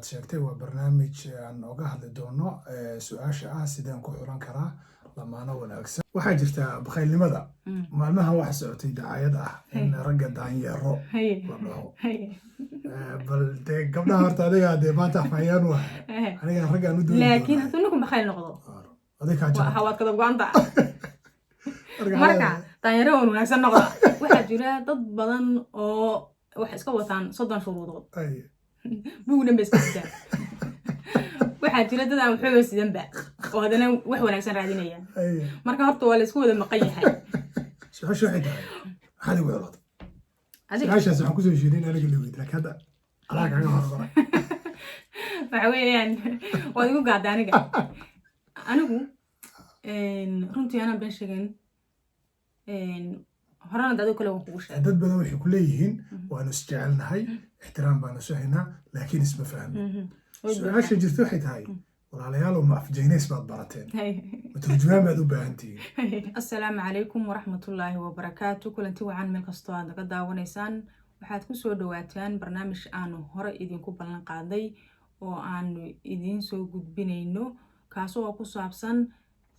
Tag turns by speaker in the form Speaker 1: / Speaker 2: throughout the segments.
Speaker 1: sheegtay waa barnaamij aan oga hadli doono su'aasha ah sideen ku xulan karaa lamaano wanaagsan. waxaa jirta bakhaylnimada maalmaha waxa socotay dacaayad ah in ragga daanyeero la dhaho bal dee gabdhaha horta adiga dee maanta afhayaan u ah aniga raggaan u dooni
Speaker 2: laakiin hadduu ninku bakhayl noqdo
Speaker 1: adiga kaa
Speaker 2: waa waad kada go'anta marka daanyeero wanaagsan noqda waxaa jira dad badan oo waxay iska wataan 30 shuruudood buugna bes ka waxaa jira dad aan waxba sidanba oo hadana wax wanaagsan raadinaya marka horta waa la isku wada maqan yahay
Speaker 1: su'aasha waxay tahay hadi wada su'aashaas waxaan kusoo sheegay aniga la weydiin laakiin hadda alaa kaga hormaray
Speaker 2: waxa weeyaan waa igu gaad anigu runtii ana been sheegin horana dad kale wax ugu sheegay
Speaker 1: dad badan waxay ku leeyihiin waanu isjecelnahay ixtiraam baanu sahaynaa laakiin isma fahmin su'aasha jirta waxay tahay walaalayaal ma afjaynays baad barateen turjumaan baad u baahan tihiin
Speaker 2: assalaamu calaykum waraxmatullaahi wabarakaatu kulanti wacan meel kastoo aad naga daawanaysaan waxaad ku soo dhawaataan barnaamij aanu hore idinku ballan qaaday oo aanu idiin soo gudbinayno kaasoo ku saabsan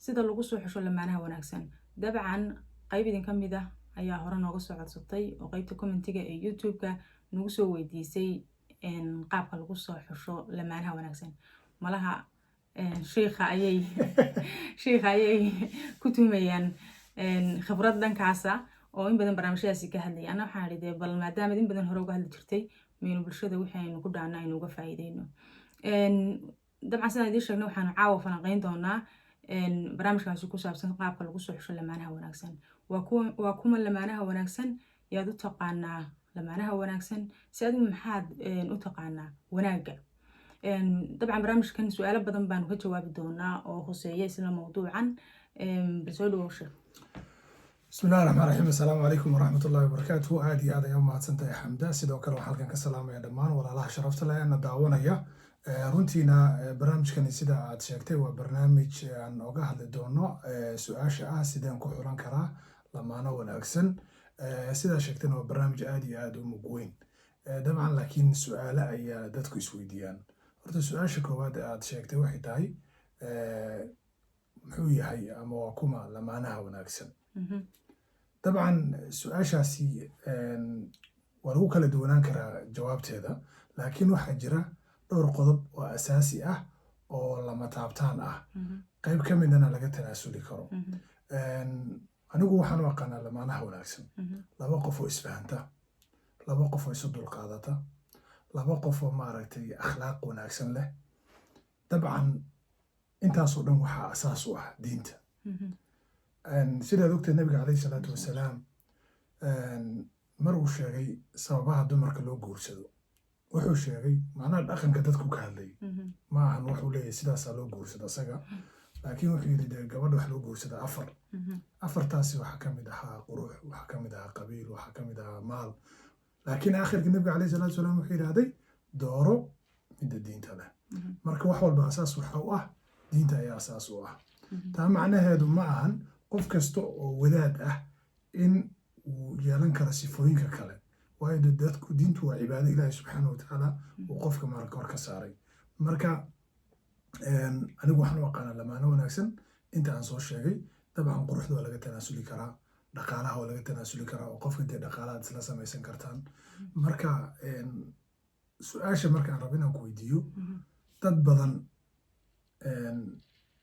Speaker 2: sida lagu soo xusho lamaanaha wanaagsan dabcan qayb idin ka mid ah ayaa hore nooga soo codsatay oo qaybta commentiga ee YouTube-ka nagu soo weydiisay qaabka lagu soo xusho lamaanaha wanaagsan malaha sheekha ayay ku tuumayaan khibrad dhankaasa oo in badan barnaamijyadaasi ka hadlay ana waxaan idhi bal maadaama in badan hore uga hadli jirtay meenu bulshada waxaynu ku dhaana inuu uga faa'iideyno dabcan sidaan idiin sheegnay waxaanu caawa falanqeyn doonaa barnaamijkaasi ku saabsan qaabka lagu soo xusho lamaanaha wanaagsan waa kuma lamaanaha wanaagsan yaad u taqaanaa lamaanaha wanaagsan si adigu maxaad u taqaanaa wanaagga dabcan barnaamijkan su'aalo badan baanu ka jawaabi doonaa oo khuseeya isla mawduucan soo dhawow sheekh
Speaker 1: bismillahi raxmaan raxiim assalaamu calaykum waraxmatullaahi wabarakaatuhu aad iyo aad ayaa umahadsantahay xamda sidoo kale waxaan halkan ka salaamaya dhammaan walaalaha sharafta leh na daawanaya runtiina barnaamijkani sida aad sheegtay waa barnaamij aan oga hadli doono su'aasha ah sideen ku xulan karaa lamaano wanaagsan sidaa sheegtayna waa barnaamij aad iyo aad u mug weyn dabcan laakiin su'aalo ayaa dadku isweydiiyaan horta su'aasha koowaad aad sheegtay waxay tahay muxuu yahay ama waa kuma lamaanaha wanaagsan dabcan su'aashaasi waa lagu kala duwanaan karaa jawaabteeda laakiin waxaa jira dhowr qodob oo asaasi ah oo lama taabtaan ah qayb ka midana laga tanaasuli karo anigu waxaan u aqaanaa lamaanaha wanaagsan laba qof oo isfahanta laba qof oo isu dulqaadata laba qof oo maaragtay akhlaaq wanaagsan leh dabcan intaasoo dhan waxaa asaas u ah diinta sidaad ogtay nabiga calayhi salaatu wasalaam mar uu sheegay sababaha dumarka loo guursado wuxuu sheegay macnaha dhaqanka dadku ka hadlay ma ahan wuxuu leeyahay sidaasaa loo guursada isaga laakiin wuxuu yidhi dee gabadha wax loo guursada afartaasi waxaa ka mid ahaa qurux waxaa ka mid ahaa qabiil waxaa ka mid ahaa maal laakiin aakhirka nabiga calayhi salaatu wasalaam wuxuu yidhahday dooro midda diinta leh marka wax walba asaas waxa u ah diinta ayaa asaas u ah taa macnaheedu ma ahan qof kasta oo wadaad ah in uu yeelan karo sifooyinka kale waayo dadku diintu waa cibaado ilaahay subxaana watacaala uu qofka marka hor ka saaray marka anigu waxaan u aqaanaa lamaano wanaagsan inta aan soo sheegay dabcan quruxda waa laga tanaasuli karaa dhaqaalaha waa laga tanaasuli karaa oo qofka dee dhaqaalaha isla samaysan kartaan marka su-aasha markaan rabo inaan ku weydiiyo dad badan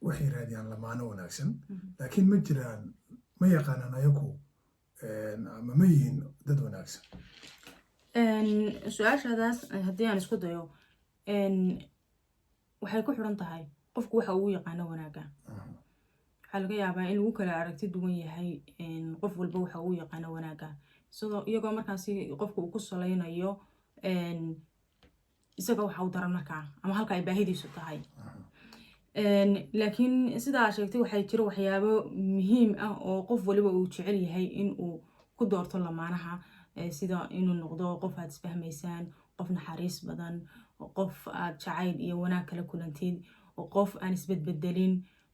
Speaker 1: waxay raadiyaan lamaano wanaagsan laakiin ma jiraan ma yaqaanaan ayagu ama ma yihiin dad wanaagsan
Speaker 2: su-aashadaas haddii aan isku dayo waxay ku xiran tahay qofku waxa uu yaqaano wanaagga waxaa laga yaabaa in lagu kala aragti duwan yahay qof walba waxa uu yaqaano wanaagga iyagoo markaasi qofku uu ku salaynayo isaga waxa uu daran markaa ama halka ay baahidiisu tahay laakiin sidaa sheegtay waxay jira waxyaabo muhiim ah oo qof waliba uu jecel yahay in uu ku doorto lamaanaha sida inuu noqdo qof aad isfahmaysaan qof naxariis badan qof aad jacayl iyo wanaag kala kulantid qof aan isbedbedelin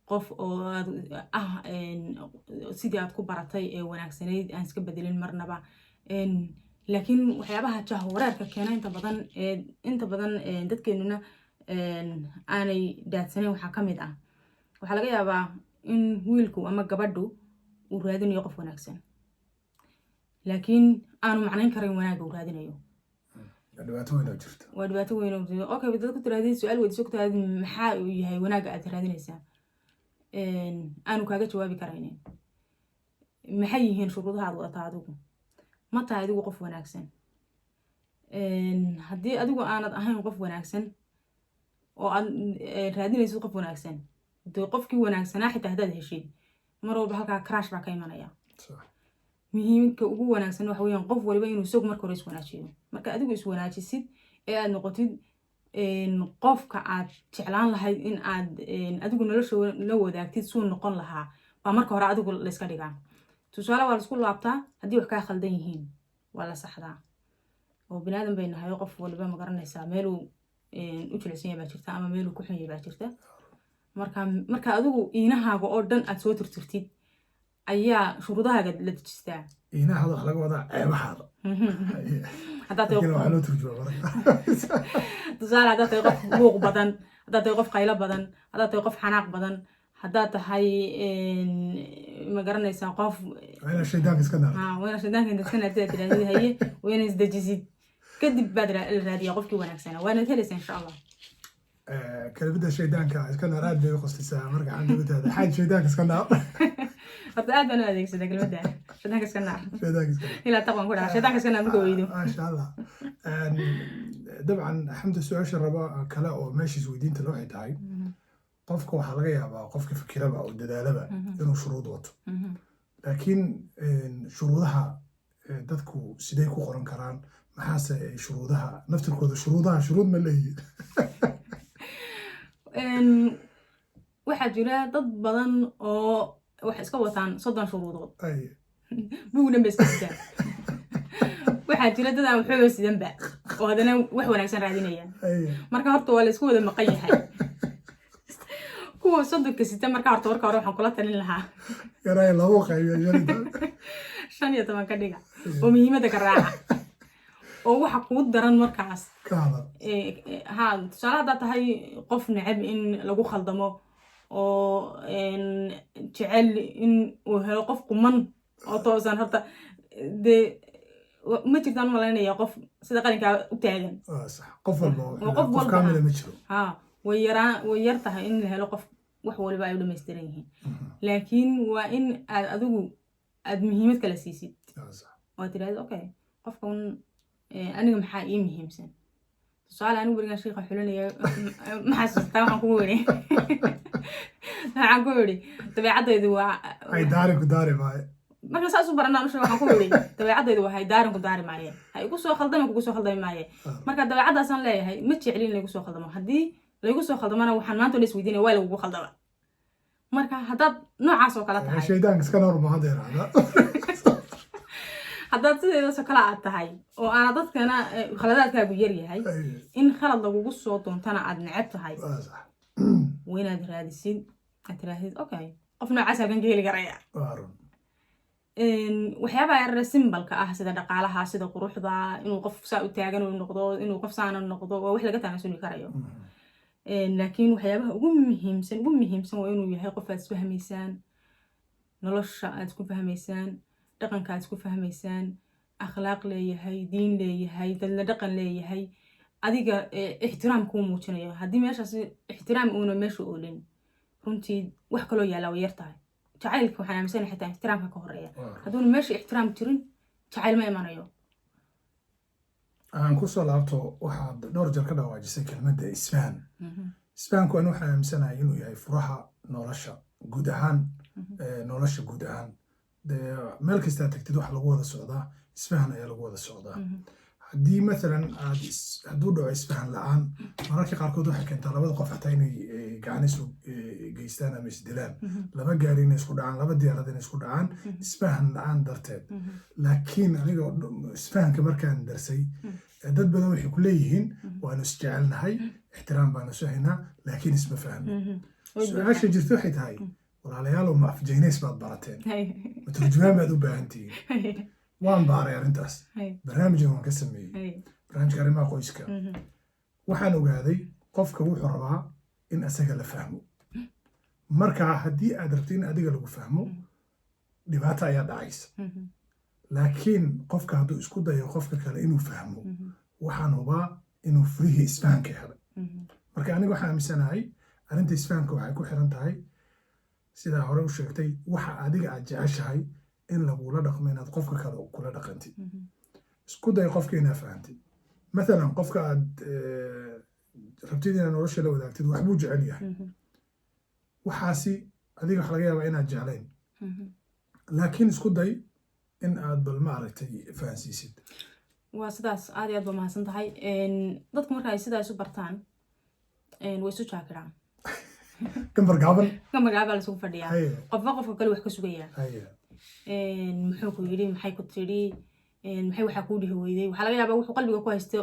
Speaker 2: qof oo sidii aad ku baratay ee wanaagsanayd aan iska bedelin marnaba laakiin waxyaabaha jahwareerka keena inta badan dadkeenuna aanay daadsaneyn waxaa ka mid ah waxaa laga yaabaa in wiilku ama gabadhu uu raadinayo qof wanaagsan laakiin aanu macnayn karin wanaagga uu raadinayo waa dhibaato weyn oo jirta okay dad ku tiraahday su'aal weydiiso ku tiraahday maxaa uu yahay wanaagga aad raadinaysaa aanu kaaga jawaabi karaynin maxay yihiin shuruudaha aad wadataa adigu ma tahay adigu qof wanaagsan haddii adigu aanad ahayn qof wanaagsan oo aad raadinaysid qof wanaagsan dee qofkii wanaagsanaa xitaa haddaad heshid mar walba halkaa crash baa ka imanaya muhiimka ugu wanaagsan waxa weeyaan qof waliba inuu isag marka hore iswanaajiyo marka adigu iswanaajisid ee aad noqotid qofka aad jeclaan lahayd in aad adigu nolosha la wadaagtid suu noqon lahaa baa marka hore adigu la iska dhigaa tusaale waa la isku laabtaa haddii wax kaa khaldan yihiin waa la saxdaa oo binaadan bay nahay qof waliba ma garanaysaa meeluu u jilicsan yahay baa jirta ama meeluu ku xun yahay baa jirta marka adigu iinahaaga oo dhan aad soo tirtirtid ayaa shuruudahaaga la dejistaa
Speaker 1: iinahaada wax laga wadaa ceebahaada
Speaker 2: tusaale haddaad tahay qof buuq badan haddaad tahay qof qaylo badan haddaad tahay qof xanaaq badan haddaad tahay ma garanaysaa qof
Speaker 1: wayna shaydaanka iska
Speaker 2: naartid haye wayna isdejisid kadib baad la raadiyaa qofkii wanaagsanaa waanaad helaysaa insha allah
Speaker 1: كلمة الشيطان كان راد بيقص لسا مرجع عنده بتاع حاجة شيطان كسكنا
Speaker 2: فرتقاد أنا هذيك سيدك كلمة شيطان كسكنا
Speaker 1: شيطان كسكنا
Speaker 2: لا طبعا كلها شيطان كسكنا بقويدو
Speaker 1: ما شاء الله طبعا الحمد لله الربا كلا أو ماشي سويدين تلوحي تاعي قفك وحلقيها بقى قفك فكرة بقى والدلالة بقى إنه شروط وط لكن شروطها dadku sidee ku qoran karaan maxaase shuruudaha naftirkooda shuruud ma leeyihiin
Speaker 2: waxaa jira dad badan oo waxay iska wataan 30 shuruudood buugna bay iska sitaan waxaa jira dad aan waxba sidanba oo hadana wax wanaagsan raadinayaan marka horta waa la isku wada maqan yahay kuwa 30 sita marka horta waxaan kula talin lahaa
Speaker 1: yaray labo qayb
Speaker 2: shan iyo toban ka dhiga oo muhiimada ka raaca oo waxa ku daran markaas tusaale haddaad tahay qof necab in lagu khaldamo oo jecel in uu helo qof quman oo toosan horta dee ma jirtaan malaynaya qof sida qalinkaa u taagan
Speaker 1: qof walba kaamila ma jiro
Speaker 2: way yar tahay in la helo qof wax waliba ay u dhamaystiran yihiin laakiin waa in aad adigu aad muhiimad kala siisid oo tiraahdo okay qofkan aniga maxaa ii muhiimsan tusaale anigu warigan sheekha xulinaya maxaa xasuustaa waxaan kugu weri dabeecadaydu waa
Speaker 1: ay daarinku daari maayo
Speaker 2: marka saas u baranaa nusha waxaan ku weri dabeecadaydu waa hay daarinku daari maaye ha igu soo khaldami kugu soo khaldami maaye marka dabeecadaasaan leeyahay ma jecli in laygu soo khaldamo haddii laygu soo khaldamana waxaan maanta la isweydiinaya waa lagugu khaldama marka haddaad noocaas oo kala tahay
Speaker 1: shaydaanka iska noor ma hadda
Speaker 2: haddaad sideedaasoo kale aad tahay oo aana dadkana khaladaadkaagu yar yahay in khalad lagugu soo doontana aad necab tahay waa inaad raadisid aad tiraahid okay qof noocaas halkan ka heli karaya waxyaabaha yarare simbalka ah sida dhaqaalaha sida quruxda inuu qof saa u taagan uu noqdo inuu qof saana noqdo waa wax laga tanaasuli karayo laakiin waxyaabaha ugu muhiimsan waa inuu yahay qof aad isfahmaysaan nolosha aad isku fahmaysaan dhaqanka aad isku fahmaysaan akhlaaq leeyahay diin leeyahay dadla dhaqan leeyahay adiga ixtiraam kuu muujinayo haddii meeshaas ixtiraam uuna meesha oolin runtii wax kaloo yaallaa way yar tahay jacaylka waxaan aaminsanahay xitaa ixtiraamka ka horeeya hadduuna meesha ixtiraam jirin jacayl ma imanayo
Speaker 1: aan kusoo laabto waxaad dhowr jeer ka dhawaajisay kelmadda isfahan isfahanku an waxaan aaminsanahay inuu yahay furaha nolosha guud ahaan nolosha guud ahaan dee meel kastaa tagtid waxa lagu wada socdaa isfahan ayaa lagu wada socdaa haddii maalan hadduu dhaco isfahan la-aan mararka qaarkood waxay keentaa labada qof xataa inay gacan isu geystaan ama isdilaan laba gaari inay isku dhacaan laba diyaarad inay isku dhacaan isfahan la-aan darteed laakiin aniga isfahanka markaan darsay dad badan waxay ku leeyihiin waanu isjecelnahay ixtiraam baanu isu haynaa laakiin isma fahno su-aasha jirta waxay tahay walaalayaal ma afjaynays baad barateen ma turjumaan baad u baahan tihiin waan baaray arrintaas
Speaker 2: Hay.
Speaker 1: barnaamijna waan ka sameeyey
Speaker 2: Hay.
Speaker 1: barnaamijka arrimaha qoyska
Speaker 2: Mhm.
Speaker 1: waxaan ogaaday qofka wuxuu rabaa in asaga la fahmo marka haddii aad rabto in adiga lagu fahmo dhibaato ayaa dhacaysa
Speaker 2: Mhm.
Speaker 1: laakiin qofka hadduu isku dayo qofka kale inuu fahmo
Speaker 2: Mhm.
Speaker 1: waxaan hubaa inuu furihii isfahanka helay
Speaker 2: Mhm.
Speaker 1: marka aniga waxaan aaminsanahay arrinta isfahanka waxay ku xiran tahay sidaa hore u sheegtay waxa adiga aad jeceshahay in lagula dhaqmo inaad qofka kale kula dhaqantid
Speaker 2: Mhm.
Speaker 1: isku day qofka inaad fahantid mathalan qofka aad rabtid inaad nolosha la wadaagtid waxbuu jecel yahay
Speaker 2: Mhm.
Speaker 1: waxaasi adiga waxa laga yaabaa inaad jeclayn
Speaker 2: Mhm.
Speaker 1: laakiin isku day in aad bal maaragtay fahansiisid
Speaker 2: waa sidaas aad iyo aad ba mahadsan tahay dadku marka ay sidaa isu bartaan way isu jaakiraan
Speaker 1: gambar gaaban
Speaker 2: gamagaabaa laisugu fadhiyaa
Speaker 1: haye
Speaker 2: qofba qofka kale wax ka sugayaa
Speaker 1: haye
Speaker 2: muxuu ku yidhi maxay ku tidhi maxay waxaa kuu dhihi weyday waxaa laga yaabaa wuxuu qalbiga ku haysto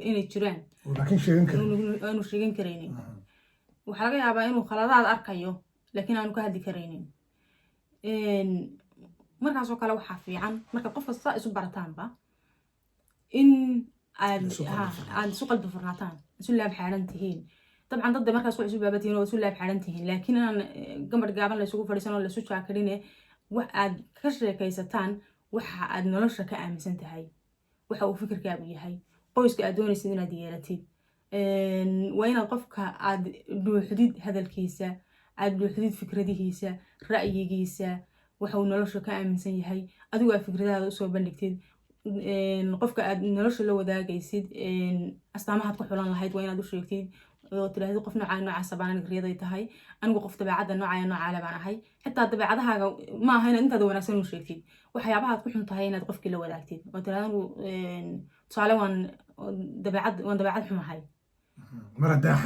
Speaker 2: inay jiraan
Speaker 1: laakiin sheegan karin
Speaker 2: aanu sheegan karaynin waxaa laga yaabaa inuu khaladaad arkayo laakiin aanu ka hadli karaynin markaasoo kale waxaa fiican marka qofka saa isu barataanba in aad isu qalbi furnaataan isu laab xaaran tihiin dabcan dadda markaas wax isu baabatihiin oo isu laab xaaran tihiin laakiin inaan gambar gaaban laysugu fadhiisan oo laysu jaakarine wax aad ka sheekaysataan waxa aad nolosha ka aaminsan tahay waxa uu fikirkaagu yahay qoyska aad doonaysid inaad yeelatid waa inaad qofka aad dhuuxdid hadalkiisa aad dhuuxdid fikradihiisa ra'yigiisa waxa uu nolosha ka aaminsan yahay adigu aad fikradaada usoo bandhigtid qofka aad nolosha la wadaagaysid astaamahaad ku xulan lahayd waa inaad u sheegtid oo tirahdid qof noocaasa baan aniga riyaday tahay anigu qof dabeecadda noocaale baan ahay xitaa dabeecadahaaga ma aha inaad intaada wanaagsan u sheegtid waxyaabahaad ku xun tahay inaad qofkii la wadaagtid oo tirahda anigu tusaale waan dabeecad xumahay
Speaker 1: mar haddaan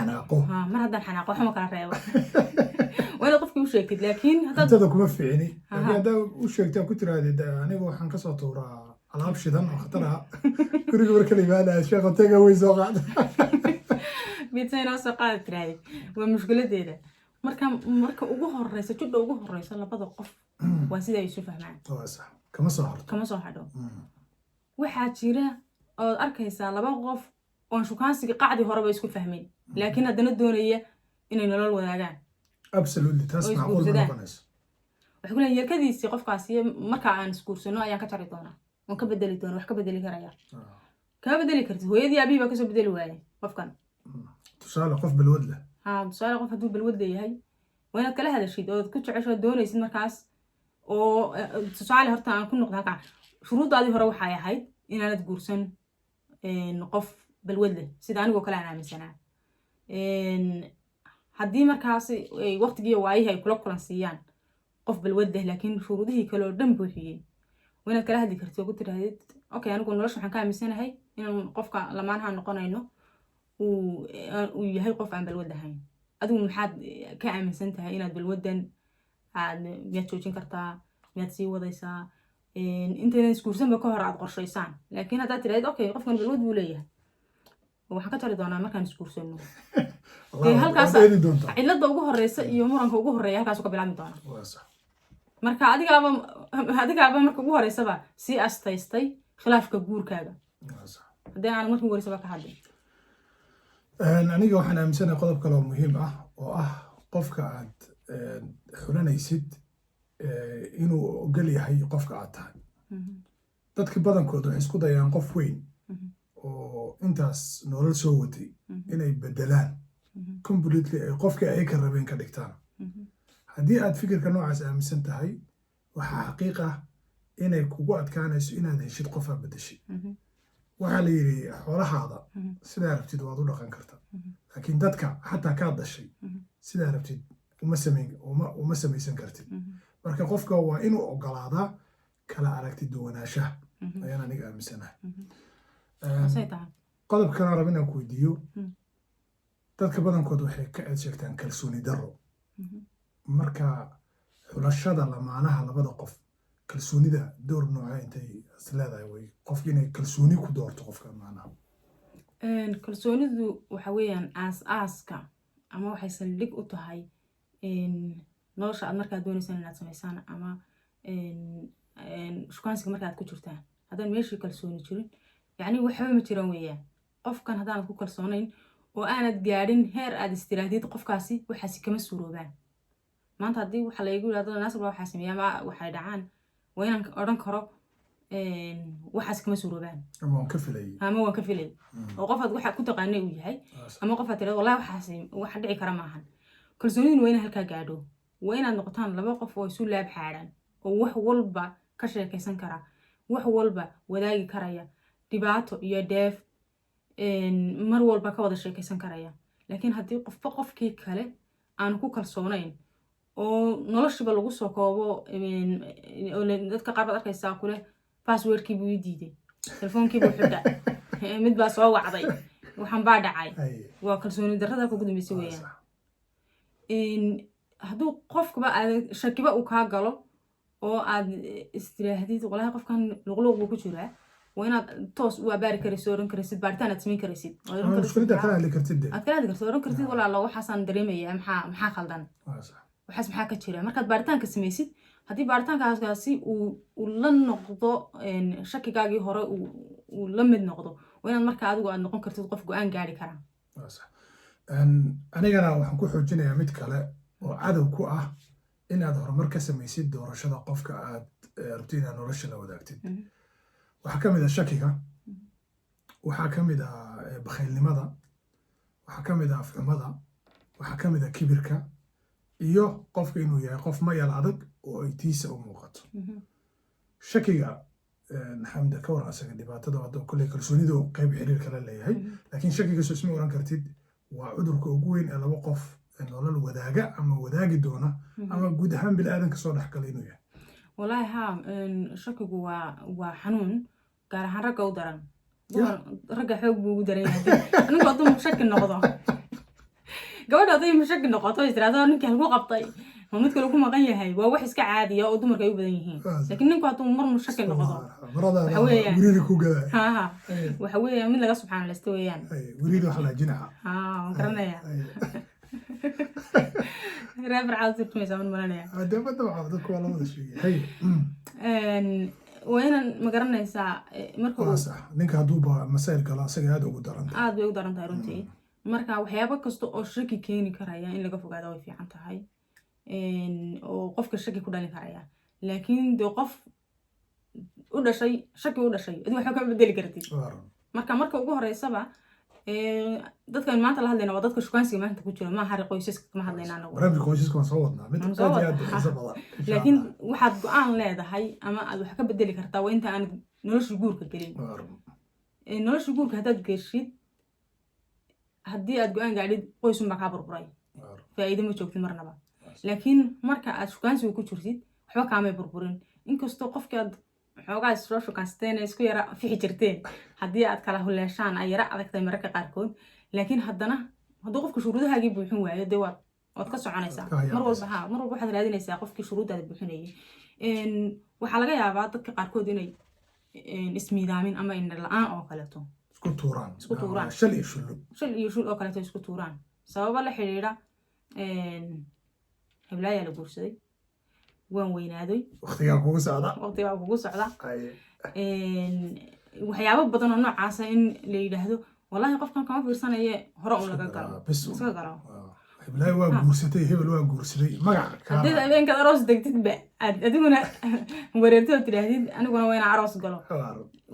Speaker 1: xanaaqo
Speaker 2: waxma kala reebo waa inaad qofkii u sheegtid laakiin
Speaker 1: cuntada kuma fiicni laakiin haddaa u sheegtaa ku tirahdid anigu waxaan kasoo tuuraa alaab shidan oo khatar ah guriga marka la imaanaya sheekh hoteega way soo qaada
Speaker 2: bidsa inoo soo qaada tirahdid waa mushkiladeeda marka ugu horeysa judha ugu horeysa labada qof waa sida ay isu fahmaan
Speaker 1: kama soo harto
Speaker 2: kama soo hadho waxaa jira ood arkaysaa laba qof oon shukaansiga qacdi horeba isku fahmin laakiin haddana doonaya inay nolol wadaagaan
Speaker 1: absolutely taas macquul ma noqonayso
Speaker 2: waxay ku leeyihin yarkadiisii qofkaasi markaa aan isguursano ayaan ka jari doonaa waan ka bedeli doona wax ka bedeli karaya kama bedeli kartid hooyadii aabihii baa kasoo bedeli waayay qofkan
Speaker 1: tusaale qof balwad leh
Speaker 2: tusaale qof hadduu balwad leeyahay waa inaad kala hadashid ood ku jecesho doonaysid markaas oo tusaale horta aan ku noqdo halkaa shuruuddaadii hore waxay ahayd inaanad guursan qof balwad leh sida anigoo kale aan aaminsanaa haddii markaas waqtigii waayihii ay kula kulan siiyaan qof balwad leh laakiin shuruudihii kale oo dhan buuxiyey waa inaad kala hadli kartid oo ku tirahdid okay anigu nolosha waxaan ka aaminsanahay inaan qofka lamaanaha noqonayno uu yahay qof aan balwad ahayn adigu maxaad ka aaminsan tahay inaad balwadan miyaad joojin kartaa miyaad sii wadaysaa intaynan isguursanba ka hor aad qorshaysaan laakiin haddaad tirahdid okay qofkan balwad buu leeyahay waxaan ka tari doonaa markaan isguursano halkaas cilada ugu horeysa iyo muranka ugu horeeya halkaas ka bilaabmi doona marka adigaaba marka ugu horeysaba sii astaystay khilaafka guurkaaga haddii aan markii ugu horeysaba ka hadlin
Speaker 1: aniga waxaan aaminsanahay qodob kale oo muhiim ah oo ah qofka aad xulanaysid inuu ogol yahay qofka aad tahay dadka badankood waxay isku dayaan qof weyn oo intaas nolol soo watay inay bedelaan completely ay qofkii ay ka rabeen ka dhigtaan haddii aad fikirka noocaas aaminsan tahay waxaa xaqiiq ah inay kugu adkaanayso inaad heshid qof aad bedeshid waxaa la yidhi xoolahaada sidaa rabtid waad u dhaqan karta laakiin dadka xataa kaad dhashay sidaa rabtid uma samaysan kartid marka qofka waa inuu ogolaadaa kala aragti duwanaanshaha ayaan aniga aaminsanahay qodob kale rab inaan ku weydiiyo dadka badankood waxay ka eed sheegtaan kalsooni darro marka xulashada lamaanaha labada qof kalsoonida door nooca intay is leedahay way qofki inay kalsooni ku doorto qofka lamaanaha
Speaker 2: kalsoonidu waxa weeyaan aas-aaska ama waxay saldhig u tahay nolosha aad markaa doonaysaan inaad samaysaan ama shukaansiga markaad ku jirtaan haddaan meeshii kalsooni jirin yacni waxba ma jiran weeyaan qofkan haddaanad ku kalsoonayn oo aanad gaadhin heer aad istiraadid qofkaasi waxaasi kama suuroobaan maanta haddii waxa laygu yidhahdo naasir baa waxaa sameeya ama waxay dhacaan waa inaan odhan karo waxaas kama suuroobaan
Speaker 1: ama waan ka filay
Speaker 2: oo qofaad waxa ku taqaanay uu yahay ama qofaad tirahdo wallahi waxaas wax dhici kara maahan kalsooniduna waa inaad halkaa gaadho waa inaad noqotaan laba qof oo isu laab xaadhan oo wax walba ka sheekaysan kara wax walba wadaagi karaya dhibaato iyo dheef mar walba ka wada sheekaysan karaya laakiin haddii qofba qofkii kale aan ku kalsoonayn oo noloshiba lagu soo koobo dadka qaar baad arkaysaa kule passwordkii buu ii diiday telefonkii buu xidha mid baa soo wacday waxaan baa dhacay waa kalsooni darrada ka gudumbaysa weeyaan hadduu qofkaba aad shakiba uu kaa galo oo aad istiraahdid walahi qofkan luqluuq buu ku jiraa waa inaad toos u abaari karaysid oran karaysid baaritaan aad samayn karaysid
Speaker 1: aad kala hadli kartid
Speaker 2: oran kartid walaalo waxaasaan dareemayaa maxaa khaldan waxaas maxaa ka jira markaad baaritaanka samaysid haddii baaritaankaasi uu la noqdo shakigaagii hore uu la mid noqdo waa inaad markaa adigu aad noqon kartid qof go-aan gaari karaa
Speaker 1: anigana waxaan ku xoojinayaa mid kale oo cadow ku ah inaad horumar ka samaysid doorashada qofka aad rabtid inaad nolosha la wadaagtid waxaa ka mid ah shakiga waxaa ka mid ah bakhaylnimada waxaa ka mid ah afxumada waxaa ka mid ah kibirka iyo qofka inuu yahay qof mayal adag oo ay tiisa u muuqato shakiga xamda ka war asaga dhibaatada hadda kolley kalsoonidu qayb xiriir kala leeyahay laakiin shakigaasoo isma oran kartid waa cudurka ugu weyn ee laba qof nolol wadaaga ama wadaagi doona ama guud ahaan bini'aadanka soo dhexgala inuu yahay
Speaker 2: wallaahi haa shakigu waa xanuun gaar ahaan ragga u daran ragga xoog buu ugu daran yahay anigu hadduu shaki noqdo gabadha hadday shaki noqoto is tiraahdo ninkii halku qabtay ma mid kale ku maqan yahay waa wax iska caadiya oo dumarka ay u badan yihiin laakiin ninku hadduu mar shaki noqdo waxa weeyaan mid laga subxaanalaysta weeyaan waan garanaya reebar caad sirtumaysaa man malanaya waa inaan ma garanaysaa marka
Speaker 1: ninka hadduuba masaa'il galo asaga aad ugu darantahay
Speaker 2: aad bay u daran tahay runtii marka waxyaabo kasta oo shaki keeni karaya in laga fogaada way fiican tahay oo qofka shaki ku dhalin karaya laakiin dee qof u dhashay shaki u dhashay adi waxba kama bedeli kartid marka ugu horeysaba dadkan maanta la hadlayna waa dadka shukaansiga maanta ku jira maaha qoysaska kama hadlayna anagu laakiin waxaad go-aan leedahay ama aad wax ka bedeli kartaa waa inta aanad nolosha guurka gelin nolosha guurka haddaad geshid haddii aad go-aan gaadhid qoysunbaa kaa burburay faa'iido ma joogtid marnaba laakiin marka aad shukaansiga ku jirtid waxba kaamay burburin inkastoo qofkii aad xoogaa isoo shukaansateen ee isku yara fixi jirteen haddii aad kala huleeshaan ay yara adagtahay mararka qaarkood laakiin haddana hadduu qofka shuruudahaagii buuxin waayo dee waad ka soconaysaa mar walba waxaad raadinaysaa qofkii shuruuddaada buuxinayay waxaa laga yaabaa dadka qaarkood inay ismiidaamin ama indha la-aan oo kaleeto
Speaker 1: isku tuuraan shal
Speaker 2: iyo shul oo kaleeto isku tuuraan sababa la xidhiidha heblaayaa la guursaday waan weynaaday
Speaker 1: waqtigaa kugu
Speaker 2: socda waxyaabo badan oo noocaasa in la yidhaahdo wallahi qofkan kama fiirsanaye hore un laga galo iska galo
Speaker 1: heblaay waa guursatay hebel waa guursaday magac
Speaker 2: haddii habeenkaad aroos degtidba aad adiguna wareertid oo tidhaahdid aniguna waa inaan aroos galo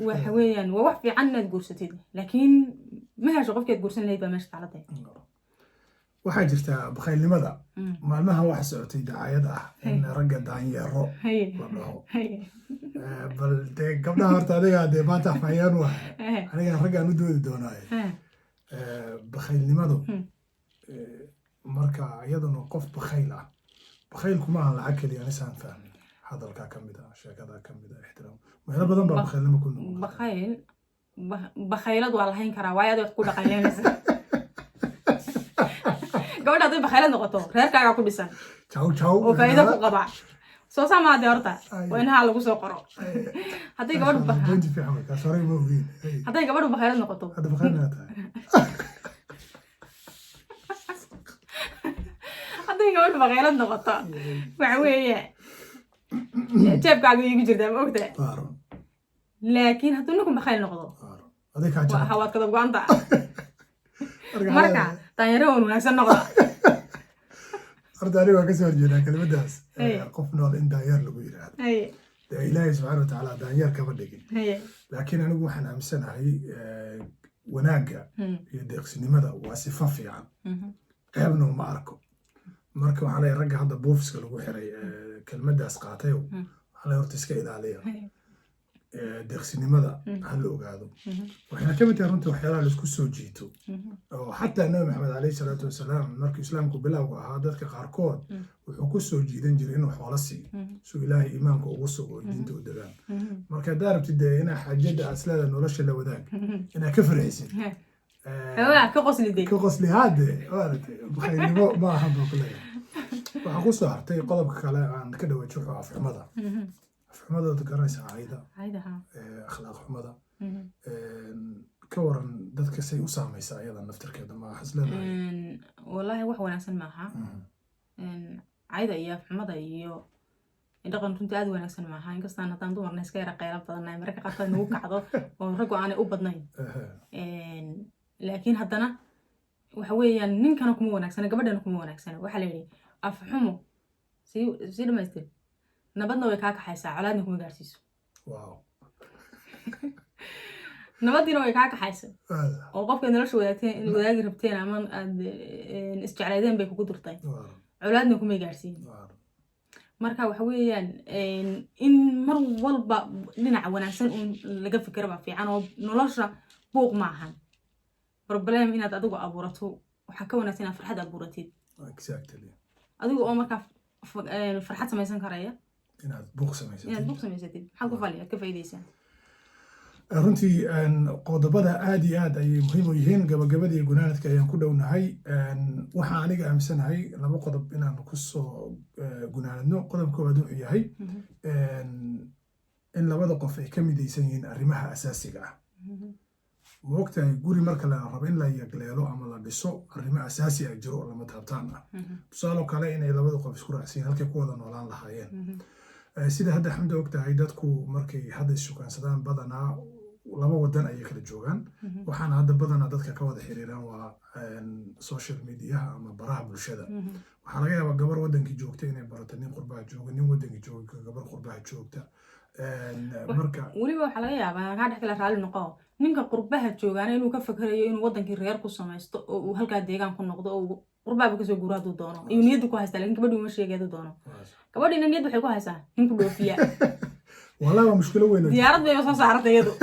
Speaker 2: waxa weeyaan waa wax fiican inaad guursatid laakiin ma hesho qofkeed guursan lahayd baa meesha taalada
Speaker 1: waxaa jirtaa bakhaylnimada maalmaha waxa socotay dacaayad ah in ragga daanyeero la dhaho bal dee gabdhaha horta adigaa dee maanta afhayaan u ahay anigaan raggaan u doodi doonaaye bakhaylnimadu marka iyaduna qof bakhayl ah bakhaylku maaha lacag keliya anisaan fahmin hadalkaa ka mid ah sheekadaa ka mid ah ixtiraam meelo badan baa bakhaylnimo ku noqon
Speaker 2: bakhaylad waa lahayn karaa waayo aad wax ku dhaqaaleynaysa gabadha hadday bakhaylad noqoto reerkaagaa ku dhisan oo faa'iido ku qaba soo saamaade horta waa in haa lagu soo qoro hadday gabadhu bakhaylad noqoto hadday gabadhu bakhaylad noqoto waxa weeye jeebkaaga igu jirtaa ma ogtahay
Speaker 1: Waaron.
Speaker 2: laakiin hadduu ninku bakayl noqdo
Speaker 1: Waaron. Adig kaa jecel.
Speaker 2: hawaad kadab go-anta marka daanyaro waan wanaagsan noqda
Speaker 1: horta aniga waan kasoo horjeedaa kelimadaas qof nool in daanyeer lagu yidhaahdo dee ilaahay subxaana watacaala daanyeer kama dhigin laakiin anigu waxaan aaminsanahay wanaagga iyo deeqsinimada waa sifo fiican ceebna uma arko marka waxaa leeyahay ragga hadda buufiska lagu xiray kelmadaas qaatayo waxaa leeyahay horta iska ilaaliya deeqsinimada ha la ogaado waxayna ka mid tahay runtii waxyaalaha laisku soo jiito oo xataa nabi maxamed calayhi salaatu wasalaam markii islaamku bilowga ahaa dadka qaarkood wuxuu ku soo jiidan jiray inuu xoolo siiyo suu ilaahay iimaanka ugu sugo oo diinta u degaan marka haddaa rabtid dee inaa xaajada aad isleedahay nolosha la wadaag inaad ka farxisid ka qosli haade maaragtay bakhaynimo ma ahan buu ku leeyahay waxaa ku soo hartay qodobka kale aan ka dhawaajo wuxuu afxumada afxumada ad garanaysa caayda akhlaaq xumada ka waran dadka say u saamaysa iyada naftirkeeda ma waxaas leedahay
Speaker 2: wallaahi wax wanaagsan maaha caayda iyo afxumada iyo dhaqan runtii aad wanaagsan maaha inkastaan haddaan dumarna iska yara qaylo badannahay mararka qaarkood nagu kacdo oo raggu aanay u badnayn laakiin haddana waxa weeyaan ninkana kuma wanaagsana gabadhana kuma wanaagsana waxaa la yidhi afxumo sii dhamaystir nabadna way kaa kaxaysaa colaadna kuma gaarsiiso nabadiina way kaa kaxaysa oo qofkaad nolosha wadaagi rabteen ama aad isjeclaydeen bay kugu durtay colaadna kumay gaarsiin marka waxa weeyaan in mar walba dhinaca wanaagsan uun laga fikiraba fiican oo nolosha buuq ma ahan problem inaad adigu abuurato waxaa ka wanaagsan inaad farxad abuuratid adigu oo markaa farxad samaysan karaya
Speaker 1: inaad buuq samaysatid
Speaker 2: maxaad ku fali aad ka faa'iidaysaa
Speaker 1: runtii qodobada aad iyo aad ayay muhiim u yihiin gabagabadii gunaanadka ayaan ku dhownahay waxaa aniga aaminsanahay laba qodob inaan kusoo gunaanadno qodob koowaad wuxuu yahay in labada qof ay ka midaysan yihiin arrimaha asaasiga ah ma ogtahay guri marka la rabo in la yagleelo ama la dhiso arrimo asaasi ah jiro lama taabtaan ah tusaalo kale inay labada qof isku raacsiin halkay ku wada noolaan lahaayeen sida hadda xamda ogtahay dadku markay hadda issukaansadaan badanaa laba wadan ayay kala joogaan waxaana hadda badanaa dadka ka wada xiriiraan waa social mediaha ama baraha bulshada waxaa laga yaabaa gabar wadankii joogta inay barato nin qurbaha jooga nin wadankii jooga gabar qurbaha joogta marka
Speaker 2: weliba waxaa laga yaabaa kaa dhex kala raali noqo ninka qurbaha joogaana inuu ka fakarayo inuu wadankii reer ku samaysto oo uu halkaa deegaan ku noqdo oo qurbaaba kasoo guuro hadduu doono iyo niyaddu ku haystaa lakin gabadhi uma sheegeedu doono gabadhiina niyad waxay ku haysaa ninku dhoofiya
Speaker 1: walaa waa mushkilo weyn
Speaker 2: diyaarad bayba soo saarata iyadu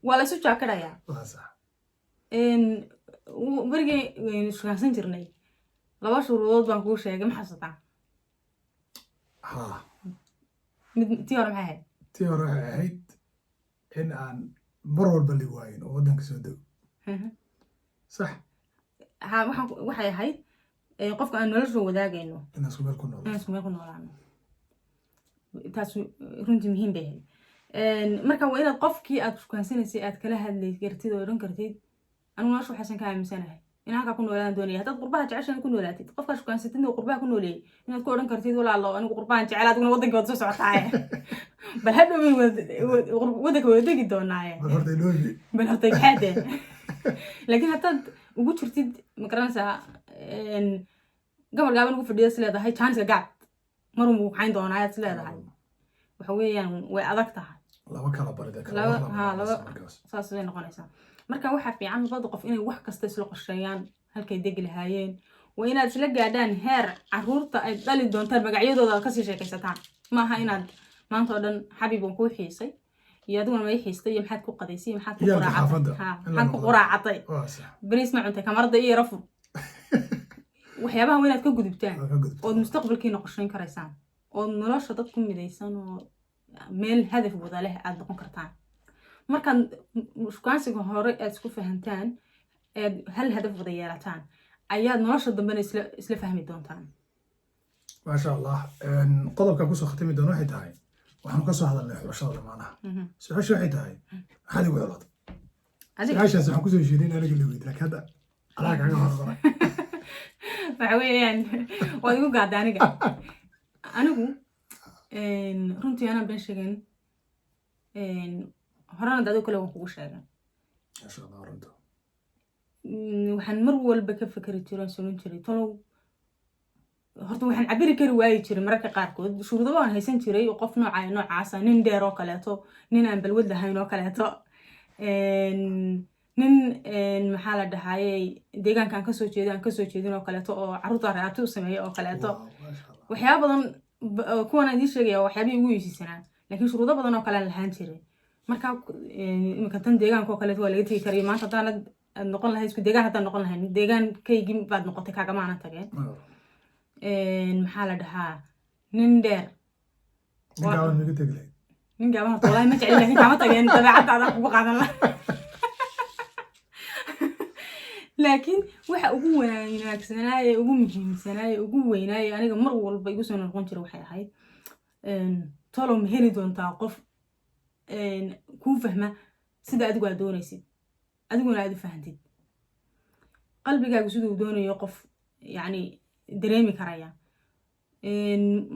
Speaker 2: waa la isu jaakadhayaa berigii waynu shukaansan jirnay laba shuruudood baan kuu sheegay ma xasuutaa tii hore maxay ahayd
Speaker 1: tii hore waxay ahayd in aan mar walba li waayin oo waddanka soo dego sax
Speaker 2: waxay ahayd qofka aan nolosha wadaagayno
Speaker 1: inaan isku meel
Speaker 2: ku noolaano taas runtii muhiim bay ahayd marka waa inaad qofkii aad shukansanaysay aad kala hadlay kartid oo odhan kartid anigu nolosha waxaysan ka aaminsanahay in halkaa ku noolaan doonaya haddaad qurbaha jeceshan ku noolaatid qofkaa shukansatid oo qurbaha ku nooleeyay inaad ku odhan kartid walaalo anigu qurbahan jecel adiguna wadankii wada soo socotaaye bal hadhow wadanka wada degi doonaaye bal hortay maxaade laakiin haddaad ugu jirtid magaranaysaa gabal gaaban ugu fadhiya is leedahay jaaniska gaad marun buu kacayn doonaa ayaad is leedahay waxa weeyaan way adag tahay
Speaker 1: laba kala barida
Speaker 2: saas way noqonaysaa marka waxaa fiican labada qof inay wax kasta isla qorsheeyaan halkay degi lahaayeen waa inaad isla gaadhaan heer caruurta ay dhali doontaan magacyadooda aad kasii sheekaysataan maaha inaad maanta oo dhan xabiib waan kuu xiisay iyo adiguna may xiistay iyo maxaad ku qadaysay iyo maxaad ku quraacatay bariis ma cuntay kamarada iyo rafur waxyaabaha waa inaad ka gudubtaan ood mustaqbalkiina qorsheyn karaysaan ood nolosha dad ku midaysan oo meel hadaf wada leh aad noqon kartaan markaad shukaansiga hore aad isku fahantaan aad hal hadaf wada yeelataan ayaad nolosha dambena isla fahmi doontaan
Speaker 1: maasha allah qodobkan kusoo khatimi doona waxay tahay waxaanu kasoo hadalnay xulashada lamaanaha su-aasha waxay tahay maxaad igu helotay su-aashaas waxaan kusoo heshiinay in aniga liweyd laakiin hadda alaa kaga hormaray
Speaker 2: waxa weeyaan waad igu gaadda anigu runtii anaan been sheegin horena dad kale waan kugu sheegay
Speaker 1: masha Allah runta
Speaker 2: waxaan mar walba ka fikri jiray sunan jiray talow horta waxaan cabiri kari waayi jiray mararka qaarkood shuruudo waan haysan jiray qof noocaasa nin dheer oo kaleeto nin aan balwad lahayn oo kaleeto nin maxaa la dhahayay deegaanka aan kasoo jeedin oo kaleeto oo carruurta raati u sameeya oo kaleeto waxyaaba badan kuwan aan idiin sheegaya waxyaabihii ugu yeesisanaa laakiin shuruudo badan oo kale aan lahaan jiray marka iminka tan deegaanka oo kaleeto waa laga tegi karaya maanta haddaanad aad noqon lahayd isku deegaan haddaan noqon lahayn deegaankaygii baad noqotay kaagamaana tageen maxaa la dhahaa nin dheer nin gaaban horta walahi ma jecli laakiin kama tageen dabeecaddaada kugu qaadan la laakiin waxa ugu wanaagsanaaye ugu muhiimsanaaye ugu weynaaye aniga mar walba igu soo noqon jira waxay ahayd tolow ma heli doontaa qof kuu fahma sida adigu aad doonaysid adiguna aad u fahantid qalbigaagu siduu doonayo qof yacni dareemi karaya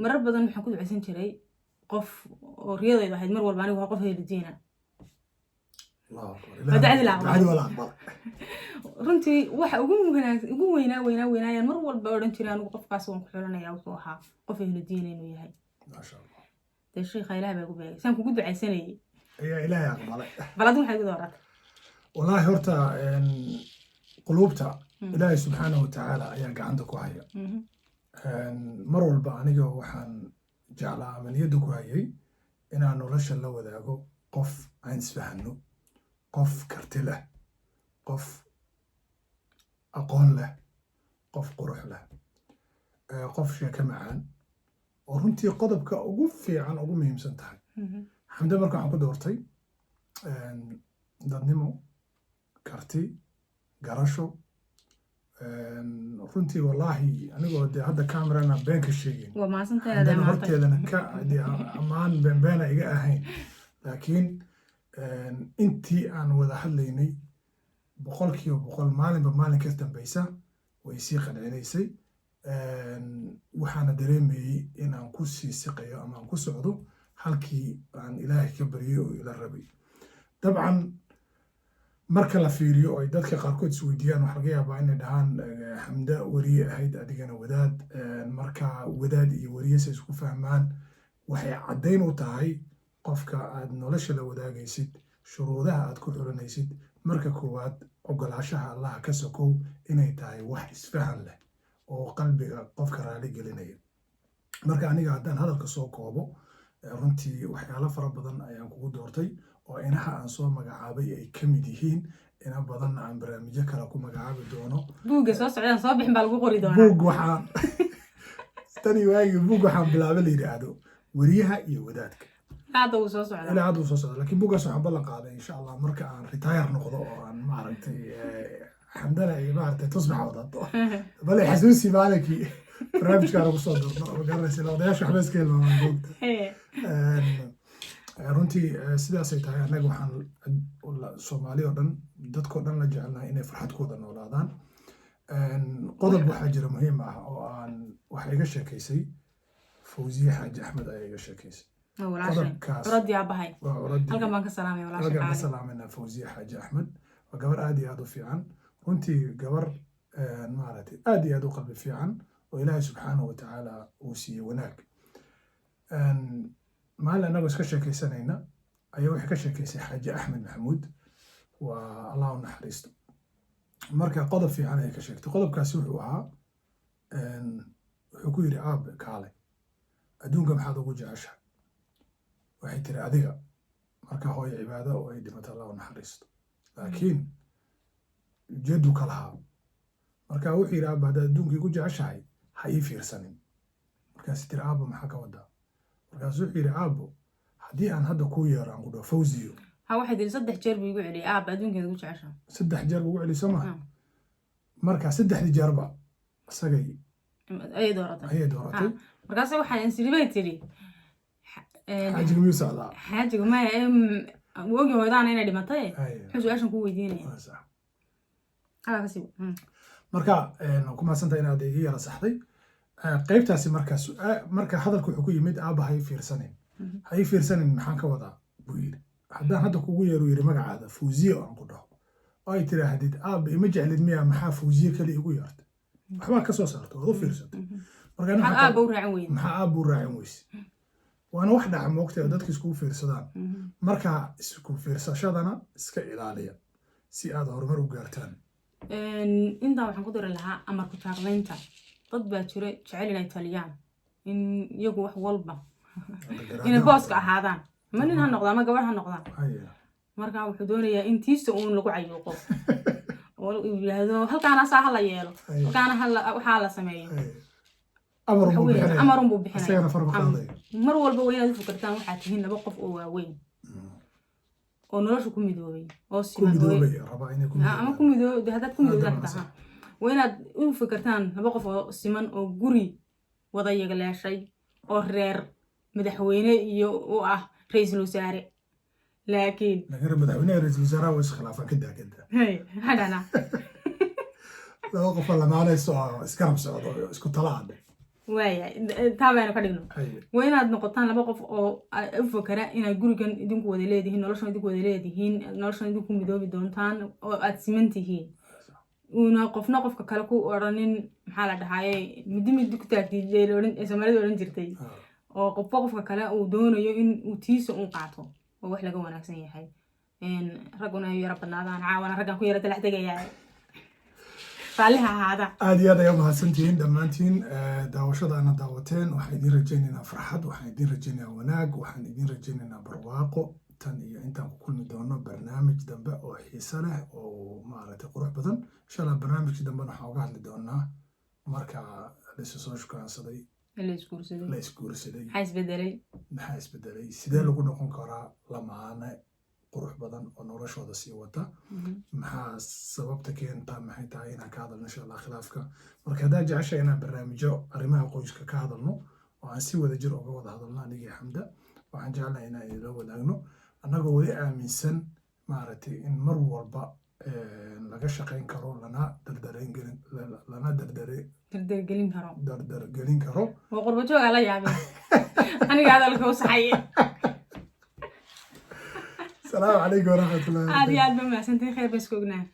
Speaker 2: marar badan waxaan ku ducaysan jiray qof oo riyadaydu ahayd mar walba anigu waa qof heli diina runtii waxa ugu weynaa mar walba odhan jiray anigu qofkaas waan ku xulanaya wuxuu ahaa qof heli diina inuu yahay dee sheekha ilaah baa gu beegay saan kugu ducaysanayay
Speaker 1: ayaa ilaahay aqbalay
Speaker 2: bal adigu waxaad igu dooratay
Speaker 1: والله هرتا قلوبتا إلهي سبحانه وتعالى أيا عندك وهي مر والبا أنيجا وحن جعل عملية دكوهاي إن أنا نرش الله وذاكو قف عين سفهنو قف كرتله قف أقول له قف قروح له قف شيء كمان ورنتي قضب كأوقف عن أقوم مهم سنتها حمد مركو عن قدورتي dadnimo karti garasho runtii wallaahi anigoo dee hadda camerana been ka sheegin haddana horteedana ka ammaan beenbeena iga ahayn laakiin intii aan wada hadlaynay 100% maalinba maalin ka dambaysa way sii qancinaysay waxaana dareemayay in aan ku sii siqayo ama aan ku socdo halkii aan ilaahay ka baryay oo ila rabay dabcan marka la fiiriyo oo dadka qaarkood is weydiiyaan waxa laga yaabaa inay dhahaan xamda wariye ahayd adigana wadaad marka wadaad iyo wariye say isku fahmaan waxay caddayn u tahay qofka aad nolosha la wadaagaysid shuruudaha aad ku xulanaysid marka koowaad ogolaashaha allah ka sokow inay tahay wax isfahan leh oo qalbiga qofka raali gelinaya marka aniga haddaan hadalka soo koobo runtii waxyaalo fara badan ayaan kugu doortay oo inaha aan soo magacaabay ay ka mid yihiin ina badanna aan barnaamijyo kale ku magacaabi doono
Speaker 2: buugga soo socdaan soo bixin baa lagu qori doonaa
Speaker 1: buug waxaan tani waagi buug waxaan bilaabay la yidhaahdo wariyaha iyo wadaadka
Speaker 2: hadda uu soo socdaa
Speaker 1: ilaa hadda uu soo socdaa laakiin buuggaas waxaan ballan qaaday insha allah marka aan retire noqdo oo aan maaragtay xamdana iyo maaragtay tusbaxa wadato bale xasuusi maalinkii barnaamijkaana kusoo darno oo garanaysa odayaasha waxba iska hilmaamaan buugta runtii sidaasay tahay annaga waxaan soomaali oo dhan dadkoo dhan la jecelnahay inay farxadkooda noolaadaan qodob waxaa jira muhiim ah oo aan waxa iga sheekaysay fawziye xaaji axmed ayaa iga sheekaysay
Speaker 2: qodobkaas uradii aabahay halkan baan ka salaamay
Speaker 1: halkan ka salaamayna fawziye xaaji axmed waa gabar aad iyo aad u fiican runtii gabar maaragtay aad iyo aad u qalbi fiican oo ilaahay subxaanahu watacaala uu siiyey wanaag maalin annagoo iska sheekaysanayna ayaa waxay ka sheekaysay xaaji axmed maxamuud waa allah u naxariisto marka qodob fiican ayay ka sheegtay qodobkaasi wuxuu ahaa wuxuu ku yidhi aabe kaale adduunka maxaad ugu jeceshahay waxay tiri adiga marka hooyo cibaado oo ay dhimato allah u naxariisto laakiin ujeedu ka lahaa marka wuxuu yidhi aabe haddaad adduunka igu jeceshahay ha ii fiirsanin markaasi tiri aabo maxaa ka wadaa markaasuu wuxuu yidhi aabo haddii aan hadda kuu yeero aan ku dhaho fawziyo
Speaker 2: ha waxay tiri 3 jeer buu igu celiyay aaba adduunkeeda ugu jeceshahay
Speaker 1: 3 jeer buu ugu celiyay soo maha marka 3 jeerba isagay
Speaker 2: ayay dooratay markaas waxaan insiribay tiri
Speaker 1: xaajiga miyuu socdaa
Speaker 2: xaajiga maya ogi hooyadaana inay dhimatay wuxuu su-aashan ku weydiinaya
Speaker 1: marka ku mahadsantahay inaad iga yara saxday qaybtaasi marka hadalku wuxuu ku yimid aabba ha ii fiirsanin ha ii fiirsanin maxaan ka wadaa buu yidhi haddaan hadda kugu yeeru yidhi magacaada fuuziye oo aan ku dhaho oo ay tiraahdid aabba ima jeclid miya maxaa fuuziye kale igu yeertay waxbaa ka soo saartay waad u fiirsatay
Speaker 2: maxaa aabba u raacin weyse
Speaker 1: waana wax dhaca moogtay oo dadka iskugu fiirsadaan marka isku fiirsashadana iska ilaaliya si aad horumar u gaartaan
Speaker 2: intaa waxaan ku dari lahaa amarku taaglaynta dad baa jira jecel inay taliyaan in iyagu wax walba inay booska ahaadaan ma nin ha noqdaan ma gabadh ha noqdaan marka wuxuu doonayaa in tiisa uun lagu cayuuqo oo yidhaahdo halkaana saa ha la yeelo halkaana waxaa la sameeyo amarun buu bixinaya mar walba waa inaad u fikirtaan waxaad tihiin laba qof oo waaweyn oo nolosha ku midoobay oo siman ku midoobe haddaad ku midoobdaan xitaa waa inaad u fikirtaan laba qof oo siman oo guri wada yagleeshay oo reer madaxweyne iyo u ah ra-iisul wasaare laakiin
Speaker 1: madaxweynaha ra-iisul wasaaraha waa iskhilaafan kadakada
Speaker 2: hadhana
Speaker 1: laba qof lamaanayso oo iskarab socdo isku talaade
Speaker 2: waaya taa baynu ka dhigno waa inaad noqotaan laba qof oo u fakara inaad gurigan idinku wada leedihiin noloshan idinku wada leedihiin noloshan idinku midoobi doontaan oo aad siman tihiin una qofna qofka kale ku odhanin maxaa la dhahaye midi ku taagtay ee soomaalida odhan jirtay oo qofka kale uu doonayo in uu tiisa un qaato oo wax laga wanaagsan yahay ragguna ay yara badnaadaan caawana raggan ku yara dalax degayaa
Speaker 1: aad iyo aad ayaa mahadsantihiin dhammaantiin daawashada ana daawateen waxaan idiin rajaynaynaa farxad waxaan idiin rajaynaynaa wanaag waxaan idiin rajaynaynaa barwaaqo tan iyo intaan ku kulmi doono barnaamij dambe oo xiise leh oo maaragtay qurux badan insha allah barnaamijka dambena waxaan uga hadli doonaa marka laisu soo shukaansaday la isguursaday maxaa isbedelay sidee lagu noqon karaa lamaane qurux badan oo noloshooda sii wata maxaa sababta keenta maxay tahay inaan ka hadalno insha allah khilaafka marka haddaa jecesha inaan barnaamijyo arrimaha qoyska ka hadalno oo aan si wada jir uga wada hadalno anigii xamda waxaan jeclahay inaan idinla wadaagno annagoo weli aaminsan maaragtay in mar walba laga shaqayn karo lana dardargelin karo
Speaker 2: oo qurbo jooga la yaabay aniga hadalka u saxaye
Speaker 1: السلام عليكم ورحمة الله
Speaker 2: عادي عاد بما سنتين خير بس كوجنا